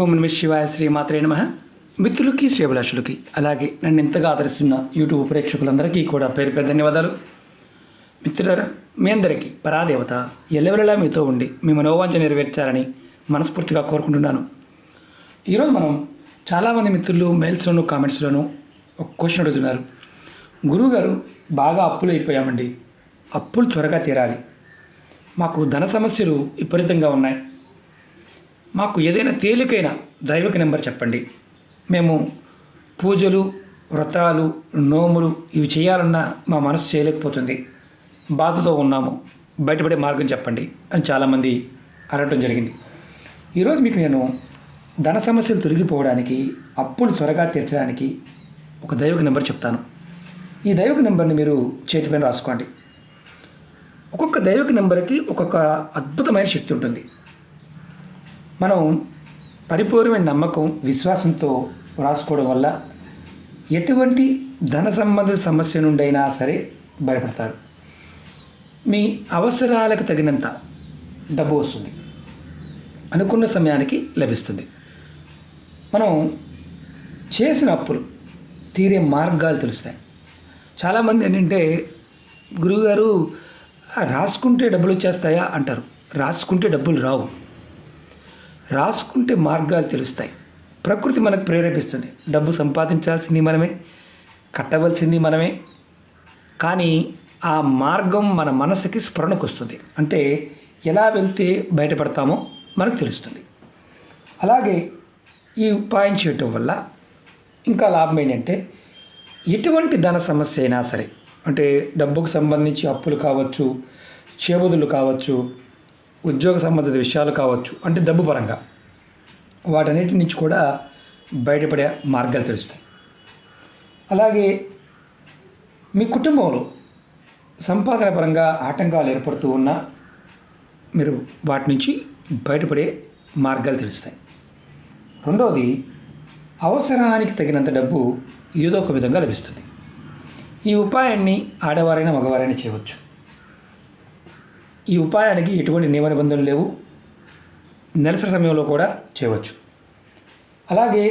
ఓం నమ శివాయ శ్రీమాత్రే నమః. మిత్రులకి శ్రేభిలాషులకి అలాగే నన్ను ఎంతగా ఆదరిస్తున్న యూట్యూబ్ ప్రేక్షకులందరికీ కూడా పేరు పేరు ధన్యవాదాలు. మిత్రులారా, మీ అందరికీ పరాదేవత ఎల్లవెల్లలా మీతో ఉండి మీ మనోవాంఛ నెరవేర్చాలని మనస్ఫూర్తిగా కోరుకుంటున్నాను. ఈరోజు మనం చాలామంది మిత్రులు మెయిల్స్లోను కామెంట్స్లోనూ ఒక క్వశ్చన్ అడుగుతున్నారు. గురువుగారు, బాగా అప్పులు అయిపోయామండి, అప్పులు త్వరగా తీరాలి, మాకు ధన సమస్యలు విపరీతంగా ఉన్నాయి, మాకు ఏదైనా తేలికైన దైవిక నెంబర్ చెప్పండి, మేము పూజలు వ్రతాలు నోములు ఇవి చేయాలన్నా మా మనసు చేయలేకపోతుంది, బాధతో ఉన్నాము, బయటపడే మార్గం చెప్పండి అని చాలామంది అడగటం జరిగింది. ఈరోజు మీకు నేను ధన సమస్యలు తొలగిపోవడానికి, అప్పులు త్వరగా తీర్చడానికి ఒక దైవిక నెంబర్ చెప్తాను. ఈ దైవిక నెంబర్ని మీరు చేతిపైన రాసుకోండి. ఒక్కొక్క దైవిక నెంబర్కి ఒక్కొక్క అద్భుతమైన శక్తి ఉంటుంది. మనం పరిపూర్ణమైన నమ్మకం విశ్వాసంతో రాసుకోవడం వల్ల ఎటువంటి ధన సంబంధిత సమస్య నుండి అయినా సరే బయటపడతారు. మీ అవసరాలకు తగినంత డబ్బు వస్తుంది, అనుకున్న సమయానికి లభిస్తుంది. మనం చేసిన అప్పులు తీరే మార్గాలు తెలుస్తాయి. చాలామంది ఏంటంటే, గురువుగారు రాసుకుంటే డబ్బులు వచ్చేస్తాయా అంటారు. రాసుకుంటే డబ్బులు రావు, రాసుకుంటే మార్గాలు తెలుస్తాయి. ప్రకృతి మనకు ప్రేరేపిస్తుంది. డబ్బు సంపాదించాల్సింది మనమే, కట్టవలసింది మనమే. కానీ ఆ మార్గం మన మనసుకి స్ఫురణకు వస్తుంది. అంటే ఎలా వెళ్తే బయటపడతామో మనకు తెలుస్తుంది. అలాగే ఈ ఉపాయం చేయటం వల్ల ఇంకా లాభం ఏంటంటే, ఎటువంటి ధన సమస్య అయినా సరే, అంటే డబ్బుకు సంబంధించి అప్పులు కావచ్చు, చేబుదులు కావచ్చు, ఉద్యోగ సంబంధిత విషయాలు కావచ్చు, అంటే డబ్బు పరంగా వాటన్నిటి నుంచి కూడా బయటపడే మార్గాలు తెలుస్తాయి. అలాగే మీ కుటుంబంలో సంపాదన పరంగా ఆటంకాలు ఏర్పడుతూ ఉన్నా మీరు వాటి నుంచి బయటపడే మార్గాలు తెలుస్తాయి. రెండవది, అవసరానికి తగినంత డబ్బు ఏదో ఒక విధంగా లభిస్తుంది. ఈ ఉపాయాన్ని ఆడవారైనా మగవారైనా చేయవచ్చు. ఈ ఉపాయానికి ఎటువంటి నియమ నిబంధనలు లేవు, నెలసరి సమయంలో కూడా చేయవచ్చు. అలాగే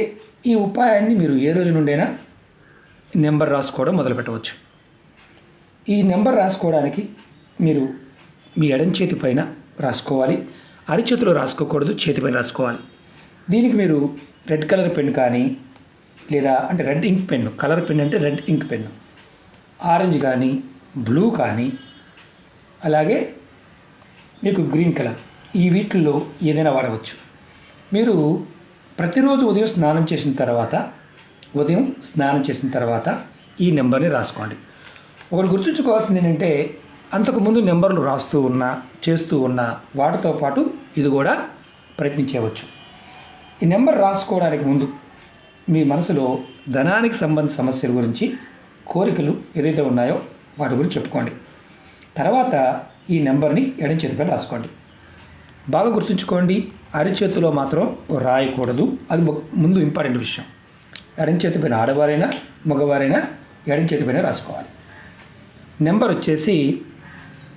ఈ ఉపాయాన్ని మీరు ఏ రోజు నుండైనా నెంబర్ రాసుకోవడం మొదలుపెట్టవచ్చు. ఈ నెంబర్ రాసుకోవడానికి మీరు మీ ఎడం చేతి పైన రాసుకోవాలి, అరిచేతిలో రాసుకోకూడదు, చేతిపైన రాసుకోవాలి. దీనికి మీరు రెడ్ కలర్ పెన్ కానీ, లేదా అంటే red ink pen, colour pen అంటే రెడ్ ఇంక్ పెన్ను, ఆరెంజ్ కానీ, బ్లూ కానీ, అలాగే మీకు గ్రీన్ కలర్, ఈ వీటిల్లో ఏదైనా వాడవచ్చు. మీరు ప్రతిరోజు ఉదయం స్నానం చేసిన తర్వాత ఈ నెంబర్ని రాసుకోండి. ఒకటి గుర్తుంచుకోవాల్సింది ఏంటంటే, అంతకుముందు నెంబర్లు రాస్తూ ఉన్నా చేస్తూ ఉన్నా వాటితో పాటు ఇది కూడా ప్రయత్నించవచ్చు. ఈ నెంబర్ రాసుకోవడానికి ముందు మీ మనసులో ధనానికి సంబంధించిన సమస్యల గురించి, కోరికలు ఏదైతే ఉన్నాయో వాటి గురించి చెప్పుకోండి. తర్వాత ఈ నెంబర్ని ఎడం చేతిపై రాసుకోండి. బాగా గుర్తుంచుకోండి, అరిచేతిలో మాత్రం రాయకూడదు. అది ముందు ఇంపార్టెంట్ విషయం. ఎడం చేతిపైన ఆడవారైనా మగవారైనా ఎడం చేతిపైన రాసుకోవాలి. నెంబర్ వచ్చేసి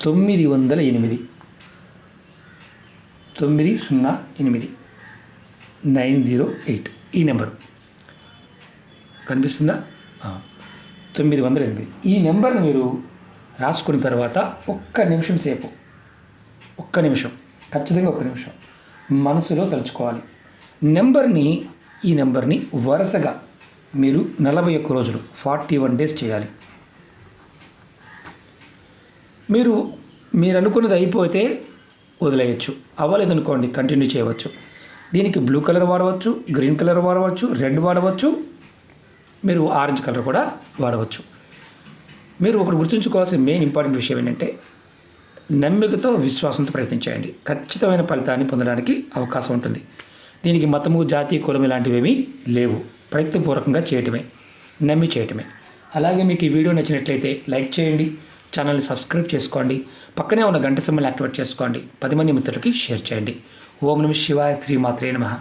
908 908 ఈ నెంబరు కనిపిస్తుందా? 908. ఈ నెంబర్ని మీరు రాసుకున్న తర్వాత ఒక్క నిమిషం ఖచ్చితంగా ఒక్క నిమిషం మనసులో తలుచుకోవాలి. ఈ నెంబర్ని వరుసగా మీరు 41 రోజులు 41 డేస్ చేయాలి. మీరు అనుకున్నది అయిపోతే వదిలేయచ్చు, అవ్వలేదనుకోండి కంటిన్యూ చేయవచ్చు. దీనికి బ్లూ కలర్ వాడవచ్చు, గ్రీన్ కలర్ వాడవచ్చు, రెడ్ వాడవచ్చు, మీరు ఆరెంజ్ కలర్ కూడా వాడవచ్చు. మీరు ఒకటి గుర్తుంచుకోవాల్సిన మెయిన్ ఇంపార్టెంట్ విషయం ఏంటంటే, నమ్మికతో విశ్వాసంతో ప్రయత్నించండి. ఖచ్చితమైన ఫలితాన్ని పొందడానికి అవకాశం ఉంటుంది. దీనికి మతము, జాతి, కులం ఇలాంటివేమీ లేవు. ప్రయత్నపూర్వకంగా చేయటమే, నమ్మి చేయటమే. అలాగే మీకు ఈ వీడియో నచ్చినట్లయితే లైక్ చేయండి, ఛానల్ని సబ్స్క్రైబ్ చేసుకోండి, పక్కనే ఉన్న గంట సింబల్ని యాక్టివేట్ చేసుకోండి, 10 మంది మిత్రులకి షేర్ చేయండి. ఓం నమః శివాయ శ్రీమాత్రే నమః.